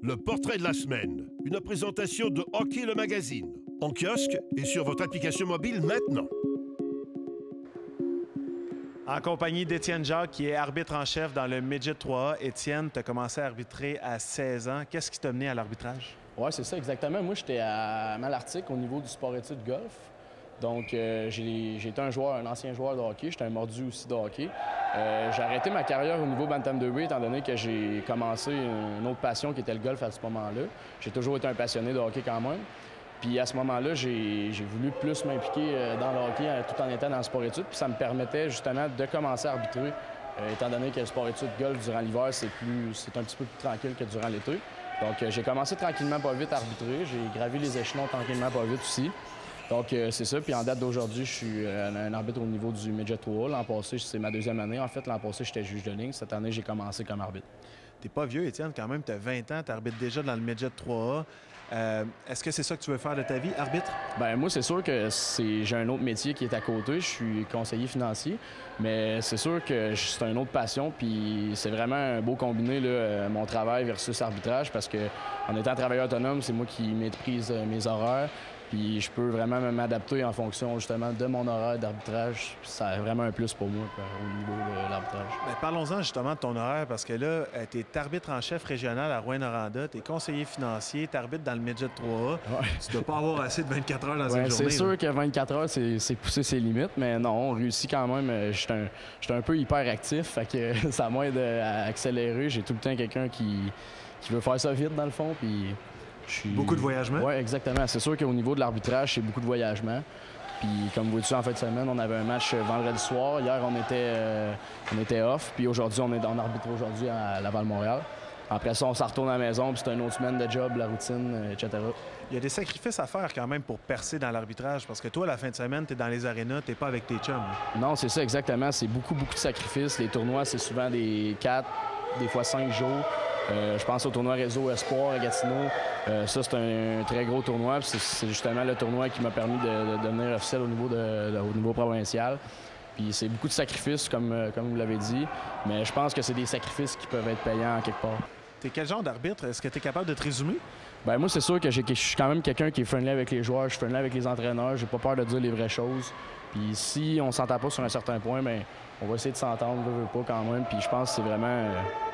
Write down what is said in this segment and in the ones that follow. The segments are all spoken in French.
le portrait de la semaine. Une présentation de Hockey le magazine. En kiosque et sur votre application mobile maintenant. En compagnie d'Étienne Jacques, qui est arbitre en chef dans le Midget 3A. Étienne, tu as commencé à arbitrer à 16 ans. Qu'est-ce qui t'a mené à l'arbitrage? Oui, c'est ça, exactement. Moi, j'étais à Malartic au niveau du sport-études golf. Donc, j'ai été un ancien joueur de hockey. J'étais un mordu aussi de hockey. J'ai arrêté ma carrière au niveau Bantam 2B étant donné que j'ai commencé une autre passion qui était le golf à ce moment-là. J'ai toujours été un passionné de hockey quand même. Puis à ce moment-là, j'ai voulu plus m'impliquer dans le hockey tout en étant dans le sport-études. Puis ça me permettait justement de commencer à arbitrer, étant donné que le sport-études golf durant l'hiver, c'est un petit peu plus tranquille que durant l'été. Donc j'ai commencé tranquillement pas vite à arbitrer. J'ai gravi les échelons tranquillement pas vite aussi. Donc, c'est ça. Puis en date d'aujourd'hui, je suis un arbitre au niveau du Midget 3A. L'an passé, c'est ma deuxième année. En fait, l'an passé, j'étais juge de ligne. Cette année, j'ai commencé comme arbitre. T'es pas vieux, Étienne, quand même. Tu as 20 ans, tu arbitres déjà dans le Midget 3A. Est-ce que c'est ça que tu veux faire de ta vie, arbitre? Bien, moi, c'est sûr que j'ai un autre métier qui est à côté. Je suis conseiller financier. Mais c'est sûr que c'est une autre passion. Puis c'est vraiment un beau combiné, là, mon travail versus arbitrage. Parce que en étant travailleur autonome, c'est moi qui maîtrise mes horaires. Puis je peux vraiment m'adapter en fonction justement de mon horaire d'arbitrage. Ça a vraiment un plus pour moi au niveau de l'arbitrage. Parlons-en justement de ton horaire parce que là, tu es arbitre en chef régional à Rouyn-Noranda, tu es conseiller financier, tu arbitres dans le Midget 3A. Ouais. Tu dois pas avoir assez de 24 heures dans une journée. C'est sûr que 24 heures, c'est pousser ses limites, mais non, on réussit quand même. Je suis un peu hyperactif, fait que ça m'aide à accélérer. J'ai tout le temps quelqu'un qui veut faire ça vite dans le fond. Puis beaucoup de voyagement? Oui, exactement. C'est sûr qu'au niveau de l'arbitrage, c'est beaucoup de voyagement. Puis, comme vous dites, en fin de semaine, on avait un match vendredi soir. Hier, on était off. Puis aujourd'hui, on arbitre aujourd'hui à Laval-Montréal. Après ça, on s'en retourne à la maison. Puis c'est une autre semaine de job, la routine, etc. Il y a des sacrifices à faire quand même pour percer dans l'arbitrage. Parce que toi, la fin de semaine, tu es dans les arénas, tu n'es pas avec tes chums. Non, c'est ça, exactement. C'est beaucoup de sacrifices. Les tournois, c'est souvent des 4, des fois 5 jours. Je pense au tournoi Réseau Espoir à Gatineau. Ça, c'est un très gros tournoi. C'est justement le tournoi qui m'a permis de devenir officiel au niveau provincial. Puis c'est beaucoup de sacrifices, comme vous l'avez dit. Mais je pense que c'est des sacrifices qui peuvent être payants quelque part. T'es quel genre d'arbitre? Est-ce que tu es capable de te résumer? Bien, moi, c'est sûr que je suis quand même quelqu'un qui est friendly avec les joueurs. Je suis friendly avec les entraîneurs. J'ai pas peur de dire les vraies choses. Puis si on s'entend pas sur un certain point, bien, on va essayer de s'entendre, veut pas quand même. Puis je pense que c'est vraiment...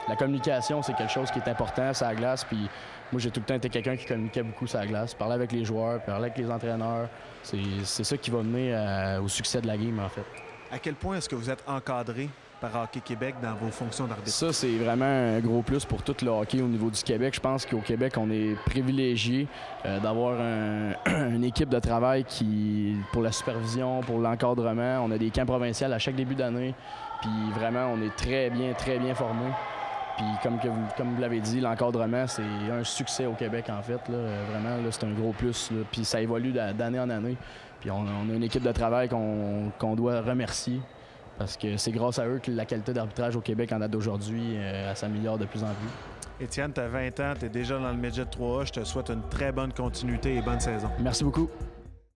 la communication, c'est quelque chose qui est important sur la glace. Puis moi, j'ai tout le temps été quelqu'un qui communiquait beaucoup sur la glace. Parler avec les joueurs, parler avec les entraîneurs. C'est ça qui va mener au succès de la game, en fait. À quel point est-ce que vous êtes encadré par Hockey Québec dans vos fonctions d'arbitre? Ça, c'est vraiment un gros plus pour tout le hockey au niveau du Québec. Je pense qu'au Québec, on est privilégié d'avoir une équipe de travail pour la supervision, pour l'encadrement. On a des camps provinciaux à chaque début d'année. Puis vraiment, on est très bien formés. Puis comme vous l'avez dit, l'encadrement, c'est un succès au Québec, en fait. Là. Vraiment, là, c'est un gros plus. Là. Puis ça évolue d'année en année. Puis on a une équipe de travail qu'on doit remercier. Parce que c'est grâce à eux que la qualité d'arbitrage au Québec en date d'aujourd'hui s'améliore de plus en plus. Étienne, tu as 20 ans, tu es déjà dans le Midget 3A. Je te souhaite une très bonne continuité et bonne saison. Merci beaucoup.